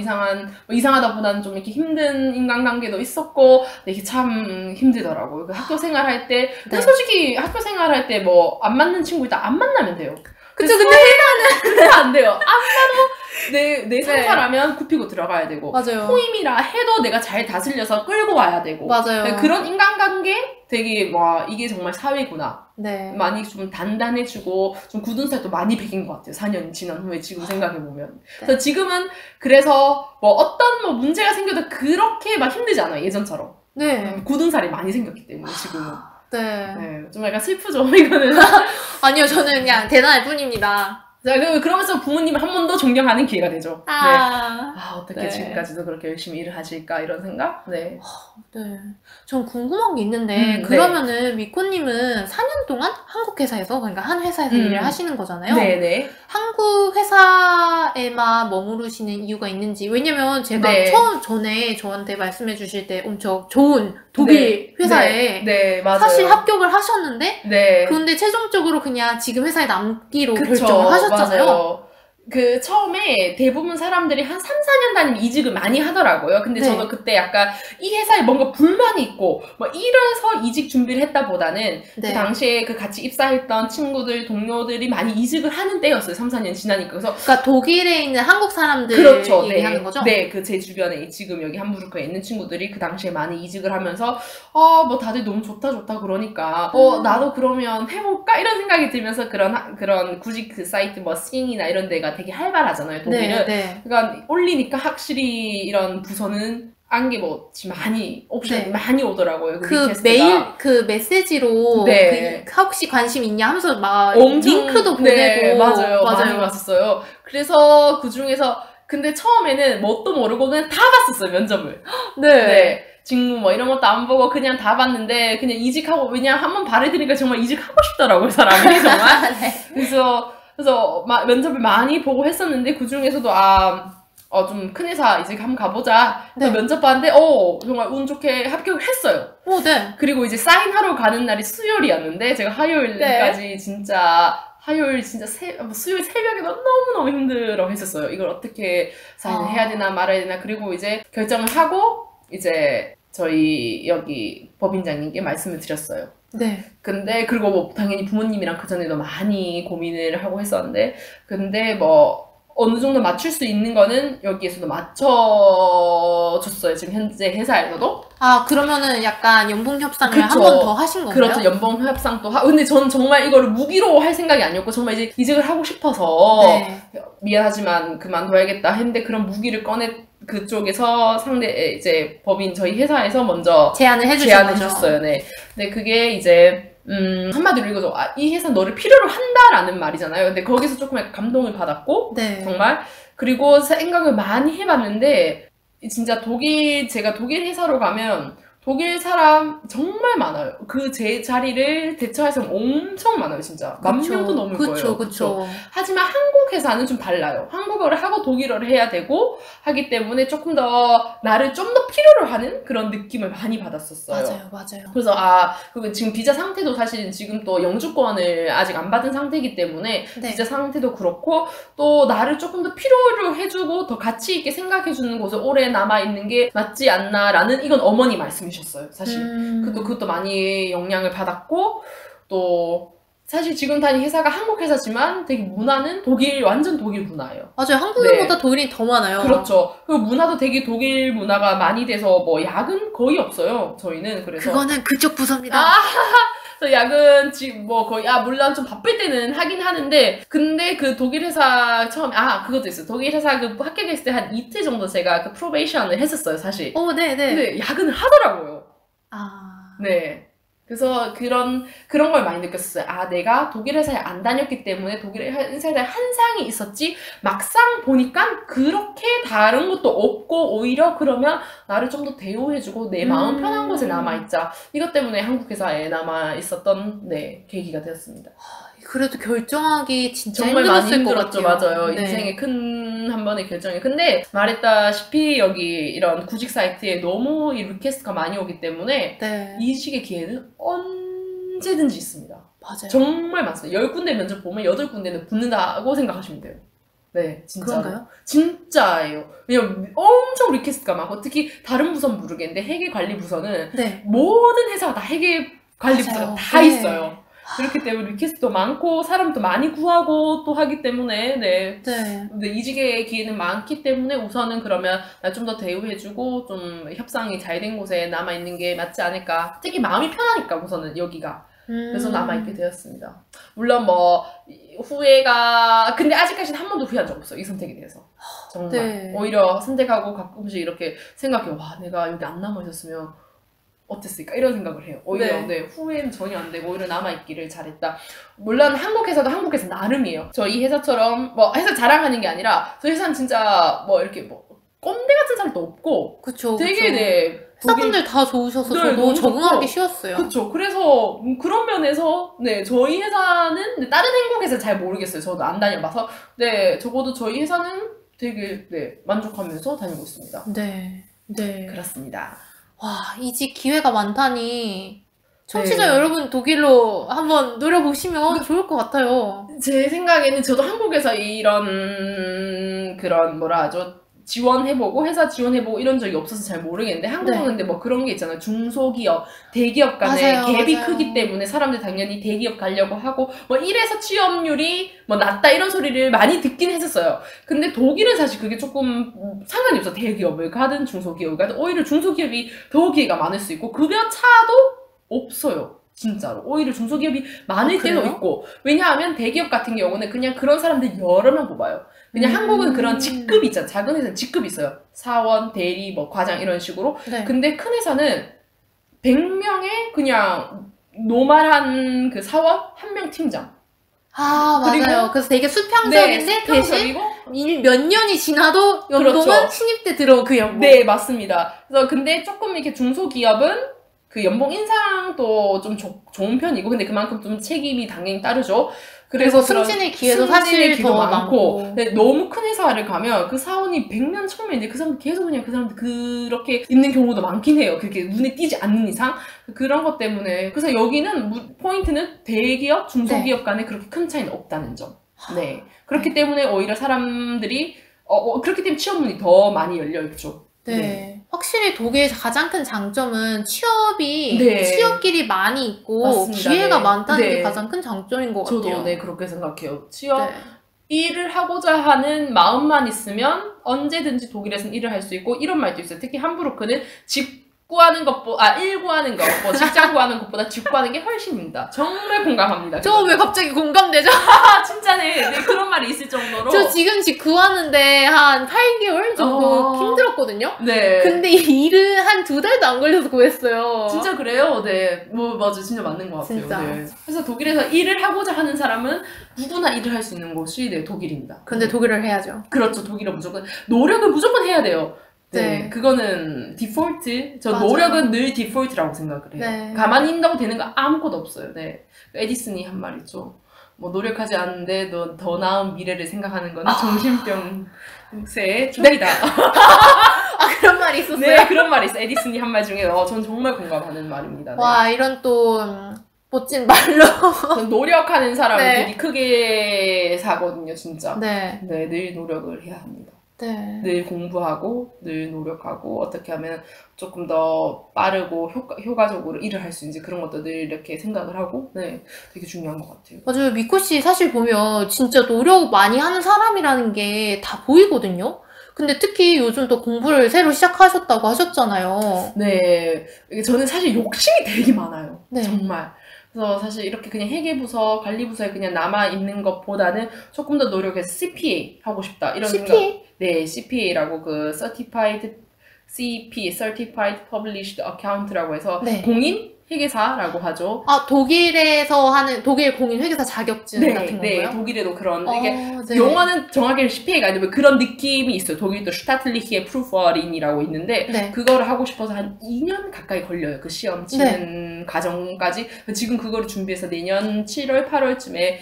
이상하다보다는 좀 이렇게 힘든 인간관계도 있었고 이게 참 힘들더라고요. 학교생활 할 때 솔직히 학교생활 할 때 뭐 안 맞는 친구 일단 안 만나면 돼요. 그쵸, 근데 회사는 안 돼요. 안 봐도 내 상사라면 굽히고 들어가야 되고 맞아요. 후임이라 해도 내가 잘 다스려서 끌고 와야 되고 맞아요. 그런 인간관계 되게 이게 정말 사회구나. 많이 좀 단단해지고 좀 굳은 살도 많이 배긴 것 같아요. 4년 지난 후에 지금 생각해보면. 그래서 지금은 그래서 어떤 문제가 생겨도 그렇게 막 힘들지 않아요. 예전처럼. 굳은 살이 많이 생겼기 때문에 지금은. 좀 약간 슬프죠, 이거는. 아니요, 저는 그냥 대단할 뿐입니다. 그러면서 부모님을 한 번 더 존경하는 기회가 되죠. 어떻게 지금까지도 그렇게 열심히 일을 하실까, 이런 생각? 전 궁금한 게 있는데, 그러면은 미코님은 4년 동안 한국 회사에서, 그러니까 한 회사에서 일을 하시는 거잖아요. 한국 회사에만 머무르시는 이유가 있는지. 왜냐면 제가 전에 저한테 말씀해 주실 때 엄청 좋은 독일 회사에 사실 합격을 하셨는데, 그런데 최종적으로 그냥 지금 회사에 남기로 결정을 하셨잖아요. 맞아요. 처음에 대부분 사람들이 한 3, 4년 다니면 이직을 많이 하더라고요. 근데 저도 그때 약간 이 회사에 뭔가 불만이 있고 이래서 이직 준비를 했다 보다는 그 당시에 같이 입사했던 친구들, 동료들이 많이 이직을 하는 때였어요. 3, 4년 지나니까. 그러니까 독일에 있는 한국 사람들 얘기하는 거죠? 제 주변에 지금 여기 함부르크에 있는 친구들이 그 당시에 많이 이직을 하면서 다들 너무 좋다 그러니까 나도 그러면 해볼까? 이런 생각이 들면서 그런 구직 사이트 싱이나 이런 데가 되게 활발하잖아요, 독일은. 그러니까 올리니까 확실히 이런 부서는 많이 옵션이 많이 오더라고요. 메일 메시지로 혹시 관심 있냐 하면서 링크도 보내고 맞아요. 많이 왔었어요. 그래서 그 중에서 근데 처음에는 뭣도 모르고 그냥 다 봤었어요, 면접을. 직무 이런 것도 안 보고 그냥 다 봤는데 그냥 이직하고 왜냐면 한번 발해드니까 정말 이직하고 싶더라고요, 사람이 정말. 그래서 면접을 많이 보고 했었는데 그 중에서도 좀 큰 회사 이제 한번 가보자. 네. 면접 봤는데, 정말 운 좋게 합격을 했어요. 네. 그리고 이제 사인하러 가는 날이 수요일이었는데, 제가 화요일까지 화요일 진짜 수요일 새벽에 너무너무 힘들어 했었어요. 이걸 어떻게 사인을 해야 되나 말아야 되나. 그리고 이제 결정을 하고, 이제 저희 여기 법인장님께 말씀을 드렸어요. 네. 근데, 그리고 뭐, 당연히 부모님이랑 그전에도 많이 고민을 하고 했었는데, 근데 뭐, 어느 정도 맞출 수 있는 거는 여기에서도 맞춰줬어요. 지금 현재 회사에서도. 그러면은 약간 연봉 협상을 한 번 더 하신 건가요? 그렇죠. 연봉 협상도 근데 저는 정말 이거를 무기로 할 생각이 아니었고, 정말 이제 이직을 하고 싶어서, 미안하지만 그만둬야겠다 했는데, 그런 무기를 그쪽에서 이제 법인 저희 회사에서 먼저 제안을 해주셨어요. 네. 근데 그게 이제, 한마디로 이거죠. 이 회사 너를 필요로 한다라는 말이잖아요. 근데 거기서 조금 약간 감동을 받았고, 정말. 그리고 생각을 많이 해봤는데, 진짜 제가 독일 회사로 가면, 독일 사람 정말 많아요. 제 자리를 대처할 사람 엄청 많아요, 진짜. 10,000명도 넘을 거예요. 그쵸. 하지만 한국 회사는 좀 달라요. 한국어를 하고 독일어를 해야 되고 하기 때문에 조금 더 나를 좀 더 필요로 하는 그런 느낌을 많이 받았었어요. 맞아요. 그래서 그리고 지금 비자 상태도 사실은 지금 또 영주권을 아직 안 받은 상태이기 때문에 비자 상태도 그렇고 또 나를 조금 더 필요로 해주고 더 가치 있게 생각해주는 곳에 오래 남아있는 게 맞지 않나라는 이건 어머니 말씀이셨어요. 사실 그것도 많이 영향을 받았고 또 사실 지금 다니는 회사가 한국 회사지만 되게 문화는 완전 독일 문화예요. 맞아요. 한국인보다 독일이 더 많아요. 그렇죠. 그리고 문화도 되게 독일 문화가 많이 돼서 뭐 야근 거의 없어요. 저희는 그래서 그거는 그쪽 부서입니다. 그래서 야근 지금 뭐 거의 물론 좀 바쁠 때는 하긴 하는데 근데 그 독일 회사 처음에 그것도 있어요. 독일 회사 그 합격했을 때 한 이틀 정도 제가 그 프로베이션을 했었어요, 사실. 네네. 근데 야근을 하더라고요. 네. 그래서 그런 걸 많이 느꼈어요. 내가 독일 회사에 안 다녔기 때문에 독일 회사에 한상이 있었지 막상 보니까 그렇게 다른 것도 없고 오히려 그러면 나를 좀 더 대우해주고 내 마음 편한 곳에 남아있자. 이것 때문에 한국 회사에 남아있었던 계기가 되었습니다. 그래도 결정하기 진짜 정말 많이 힘들었을 힘들었죠. 것 같아요. 맞아요. 인생의 큰 한 번의 결정이. 근데 말했다시피 여기 이런 구직 사이트에 너무 이 리퀘스트가 많이 오기 때문에 이직의 기회는 언제든지 있습니다. 맞아요. 정말 많습니다. 10군데 면접 보면 8군데는 붙는다고 생각하시면 돼요. 네, 진짜로. 그런가요? 진짜예요. 왜냐면 엄청 리퀘스트가 많고 특히 다른 부서는 모르겠는데 회계관리부서는 모든 회사가 다 회계관리부서가 다 있어요. 그렇기 때문에 리퀘스트도 많고 사람도 많이 구하고 또 하기 때문에 근데 이직의 기회는 많기 때문에 우선은 그러면 나 좀 더 대우해주고 좀 협상이 잘 된 곳에 남아있는 게 맞지 않을까. 특히 마음이 편하니까 우선은 여기가. 그래서 남아있게 되었습니다. 물론 뭐 후회가 근데 아직까지는 한 번도 후회한 적 없어요. 이 선택에 대해서. 정말. 오히려 선택하고 가끔씩 이렇게 생각해요. 내가 여기 안 남아있었으면 어땠을까? 이런 생각을 해요. 오히려 후회는 전혀 안 되고 오히려 남아있기를 잘했다. 물론 한국 회사도 한국 회사 나름이에요. 저희 회사처럼 뭐 회사 자랑하는 게 아니라 저희 회사는 진짜 뭐 이렇게 뭐 꼰대 같은 사람도 없고 되게 회사분들 다 좋으셔서 저도 적응하기 쉬웠어요. 그쵸. 그래서 그런 면에서 저희 회사는 다른 한국 회사 잘 모르겠어요. 저도 안 다녀봐서 적어도 저희 회사는 되게 만족하면서 다니고 있습니다. 그렇습니다. 이직 기회가 많다니 청취자 여러분 독일로 한번 노려보시면 좋을 것 같아요. 제 생각에는 저도 한국에서 이런 그런 뭐라 하죠? 지원해보고 회사 지원해보고 이런 적이 없어서 잘 모르겠는데 한국은 근데 뭐 그런 게 있잖아요. 중소기업, 대기업 간의 갭이 크기 때문에 사람들 당연히 대기업 가려고 하고 뭐 이래서 취업률이 뭐 낮다 이런 소리를 많이 듣긴 했었어요. 근데 독일은 사실 그게 조금 상관이 없어. 대기업을 가든 중소기업을 가든 오히려 중소기업이 더 기회가 많을 수 있고 급여 차도 없어요. 진짜로. 오히려 중소기업이 많을 때도 있고 왜냐하면 대기업 같은 경우는 그냥 그런 사람들 여러 명 뽑아요. 그냥 한국은 그런 직급이 있잖아. 작은 회사는 직급이 있어요. 사원, 대리, 뭐 과장 이런 식으로. 근데 큰 회사는 100명의 그냥 노말한 그 사원, 1명 팀장. 맞아요. 그래서 되게 수평적인데 대신 몇 년이 지나도 연봉은 신입 때 들어온 그 연봉. 네, 맞습니다. 그래서 근데 조금 이렇게 중소기업은 그 연봉 인상도 좀 좋은 편이고 근데 그만큼 좀 책임이 당연히 따르죠. 그리고 승진의 기회도 사실 더 많고. 네, 너무 큰 회사를 가면 그 사원이 100년 처음인데 그 사람들 계속 그냥 그 사람들 그렇게 있는 경우도 많긴 해요. 그렇게 눈에 띄지 않는 이상. 그런 것 때문에. 그래서 여기는 포인트는 대기업, 중소기업 간에 그렇게 큰 차이는 없다는 점. 네. 그렇기 때문에 오히려 사람들이 그렇기 때문에 취업문이 더 많이 열려있죠. 네. 확실히 독일의 가장 큰 장점은 취업길이 많이 있고 맞습니다. 기회가 많다는 게 가장 큰 장점인 것 같아요. 저도 그렇게 생각해요. 일을 하고자 하는 마음만 있으면 언제든지 독일에서는 일을 할 수 있고 이런 말도 있어요. 특히 함부르크는 일 구하는 것보다 직장 구하는 것보다 집 구하는 게 훨씬 힘들다. 정말 공감합니다. 저 왜 갑자기 공감되죠? 진짜네. 그런 말이 있을 정도로. 저 지금 집 구하는데 한 8개월 정도 힘들었거든요? 네. 근데 일은 한 2달도 안 걸려서 구했어요. 진짜 그래요? 네. 맞아. 진짜 맞는 것 같아요. 진짜. 네. 그래서 독일에서 일을 하고자 하는 사람은 누구나 일을 할 수 있는 곳이 독일입니다. 근데 독일을 해야죠. 그렇죠. 독일은 노력을 무조건 해야 돼요. 네. 그거는 디폴트. 노력은 늘 디폴트라고 생각을 해요. 네. 가만히 있다고 되는 거 아무것도 없어요. 네. 에디슨이 한 말 있죠. 노력하지 않는데 너 더 나은 미래를 생각하는 거는 정신병세의 초기다. 그런 말이 있었어요? 네, 그런 말이 있어요. 에디슨이 한 말 중에 전 정말 공감하는 말입니다. 네. 와, 이런 또 멋진 말로. 노력하는 사람은 되게 크게 사거든요, 진짜. 네. 네, 늘 노력을 해야 합니다. 네. 늘 공부하고 늘 노력하고 어떻게 하면 조금 더 빠르고 효과적으로 일을 할 수 있는지 그런 것도 늘 이렇게 생각을 하고 되게 중요한 것 같아요. 맞아요. 미코 씨 사실 보면 진짜 노력 많이 하는 사람이라는 게 다 보이거든요. 근데 특히 요즘 또 공부를 새로 시작하셨다고 하셨잖아요. 네. 저는 사실 욕심이 되게 많아요. 네. 정말. 그래서 사실 이렇게 그냥 회계부서, 관리부서에 그냥 남아있는 것보다는 조금 더 노력해서 CPA 하고 싶다. 이런 CPA? 생각. 네, CPA라고 Certified Published Account라고 해서 공인 회계사라고 하죠. 독일에서 하는 독일 공인 회계사 자격증 같은 건가요? 네, 독일에도 그런 이게 영어는 정확히 CPA가 아니고 그런 느낌이 있어요. 독일도 Staatliche Prüferin이라고 있는데 그거를 하고 싶어서 한 2년 가까이 걸려요. 그 시험 치는 과정까지. 지금 그거를 준비해서 내년 7월, 8월쯤에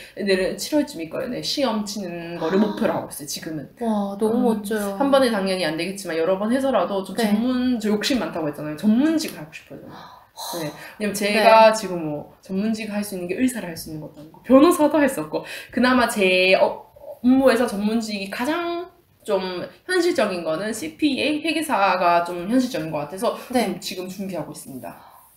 7월쯤일 거예요. 네, 시험 치는 거를 목표로 하고 있어요. 지금은. 와, 너무 멋져요. 한 번에 당연히 안 되겠지만 여러 번 해서라도 좀 저 욕심 많다고 했잖아요. 전문직을 하고 싶어요. 네. 왜냐면 제가 지금 전문직 할 수 있는 게 의사를 할 수 있는 것도 아니고 변호사도 했었고 그나마 제 업무에서 전문직이 가장 좀 현실적인 거는 CPA 회계사가 좀 현실적인 것 같아서 지금 준비하고 있습니다.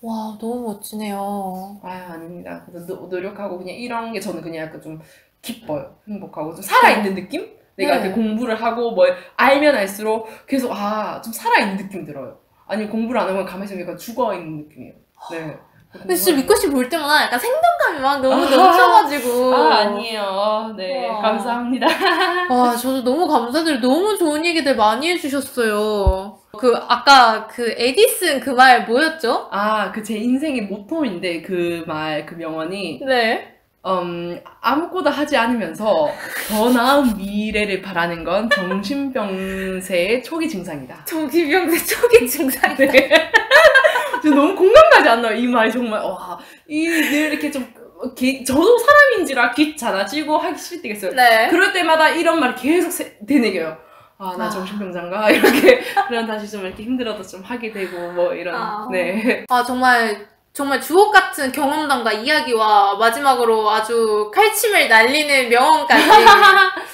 와, 너무 멋지네요. 아닙니다. 그래서 노력하고 그냥 이런 게 저는 그냥 약간 좀 기뻐요. 행복하고 좀 살아있는 느낌? 내가 이렇게 공부를 하고 뭘 알면 알수록 계속 좀 살아있는 느낌 들어요. 아니 공부를 안 하면 가만히 있으면 약간 죽어있는 느낌이에요. 네. 근데 진짜 미코 씨 볼 때마다 약간 생동감이 막 너무 넘쳐가지고. 아니에요. 네. 감사합니다. 와, 저도 너무 감사드려요. 너무 좋은 얘기들 많이 해주셨어요. 아까 에디슨 그 말 뭐였죠? 제 인생의 모토인데 그 명언이. 네. 아무것도 하지 않으면서 더 나은 미래를 바라는 건 정신병세의 초기 증상이다. 정신병세 초기 증상이다. 저 너무 공감 가지 않나요? 이 말이 정말 늘 이렇게 좀 저도 사람인지라 귀찮아지고 하기 싫을 때가 있어요. 그럴 때마다 이런 말을 계속 되뇌겨요. 나 정신병자인가? 이렇게 그런 다시 좀 이렇게 힘들어도 좀 하게 되고 이런. 정말 주옥 같은 경험담과 이야기와 마지막으로 아주 칼침을 날리는 명언까지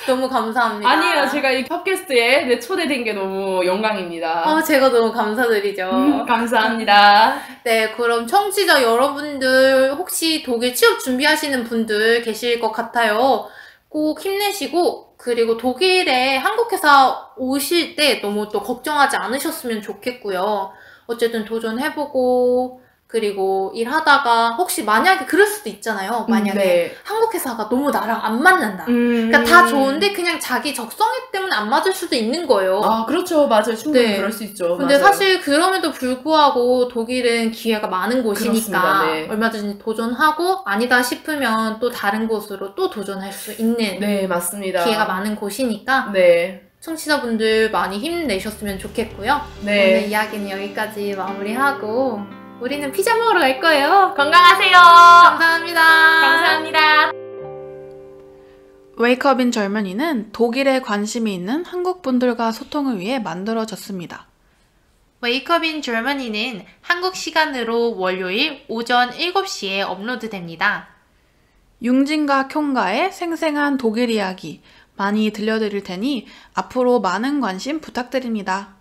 너무 감사합니다. 아니에요. 제가 이 팟캐스트에 초대된 게 너무 영광입니다. 제가 너무 감사드리죠. 감사합니다. 네, 그럼 청취자 여러분들 혹시 독일 취업 준비하시는 분들 계실 것 같아요. 꼭 힘내시고 그리고 독일에 한국 회사 오실 때 너무 또 걱정하지 않으셨으면 좋겠고요. 어쨌든 도전해보고 그리고 일하다가 혹시 만약에 그럴 수도 있잖아요. 만약에 한국 회사가 너무 나랑 안 맞는다. 그러니까 다 좋은데 그냥 자기 적성에 때문에 안 맞을 수도 있는 거예요. 그렇죠. 맞아요. 충분히 그럴 수 있죠. 근데 사실 그럼에도 불구하고 독일은 기회가 많은 곳이니까 얼마든지 도전하고 아니다 싶으면 또 다른 곳으로 또 도전할 수 있는 맞습니다. 기회가 많은 곳이니까 청취자분들 많이 힘내셨으면 좋겠고요. 오늘 이야기는 여기까지 마무리하고 우리는 피자 먹으러 갈 거예요. 건강하세요. 감사합니다. 감사합니다. 웨이크업인 젊은이는 독일에 관심이 있는 한국 분들과 소통을 위해 만들어졌습니다. 웨이크업인 젊은이는 한국 시간으로 월요일 오전 7시에 업로드됩니다. 융진과 쿄가의 생생한 독일 이야기 많이 들려드릴 테니 앞으로 많은 관심 부탁드립니다.